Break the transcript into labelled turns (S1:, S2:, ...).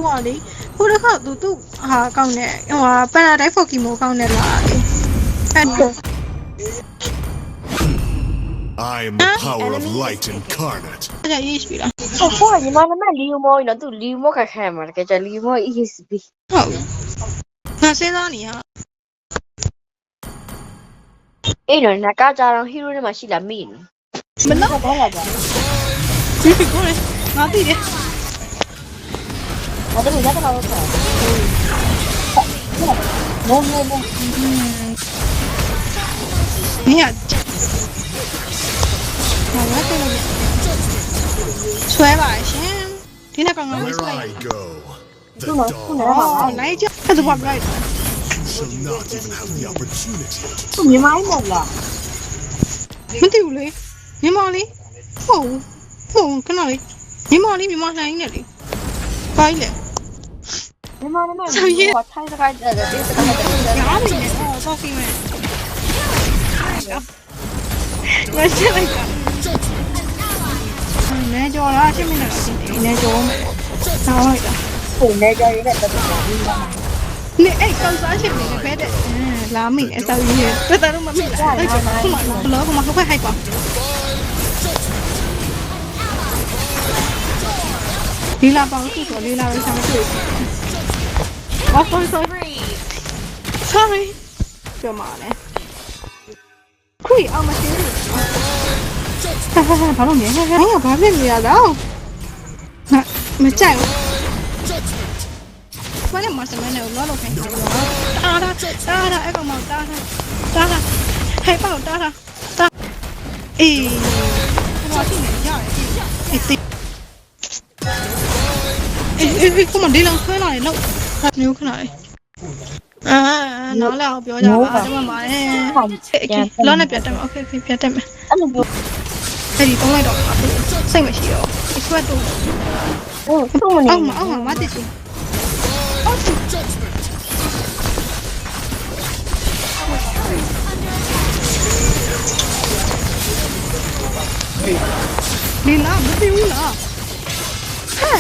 S1: 哇哩，我这个都讲呢，哇，本来在福建冇讲呢啦哩。
S2: I am the power of light incarnate.
S1: 这个意思啦。
S3: 我你妈那么离我，那都离我看嘛，这叫离我意思比。
S1: 好，那谁让你啊？
S3: 哎，那家家人 hero 的嘛是来面。
S1: 没呢。
S3: 我来着。
S1: 你过来，拿对的。
S3: 我这边在干嘛？我。
S1: 你呀。我这个。出来吧，先。听他刚刚没出来。哦，来一脚，他都跑不来。
S3: 不明白了。
S1: မသိဘူးလေညီမလေးဟုတ်ခဏလေးညီမလေးမြန်မာဆိုင်နေလေဘာကြီးလဲ
S3: 你妈的妈！我猜这个
S1: ညာနေတယ်ဆော့စီမဲမရှင်းလိုက်တာနေကြော်လားရှင်းမနေတော့ရှင်းနေကြော်မယ်ဆောင်းလိုက်တာ
S3: ပုံနေကြရတဲ့တက်တာပြီးပါ
S1: နေအဲ့ကောက်စားရှင်းနေပဲတဲ့လာမိအစောကြီးရဲ့တော်တော်မမိလားအဲ့ဒါကမှလောကမှာခွဲဟိုက်ပါလီလာပေါင်းစုဆိုလီလာပဲဆောင်တွေ့Oh, sorry. ပြောမှာလဲခွေအောင်မရှင်းဘူးဘာလို့မြင်ဟဲ့ဘာဖြစ်နေရတော့မကြိုက်ဘူးဘာလဲမစမနဲ့လောလောခိုင်းတာတာအဲ့ကောင်မတာဟဲ့ပေါ့တာအေးဘာဖြစ်နေကြရဲကမဒီလောက်ဆွဲလာတယ်လို့မျိုးခဏလေးနားလည်းအောင်ပြောကြပါဒီမှာပါတယ်လောနဲ့ပြတ်တယ်မှာโอเคပြတ်တယ်မယ်
S3: အဲ့လိုမျိုး
S1: အဲ့ဒီတုံးလိုက်တော့စိတ်မရှိတော့ဒီဆွဲတော့
S3: သူ့မနေ
S1: အောက်မှာမတည်ဘူးလီလာမသိဘူးလားဟဲ့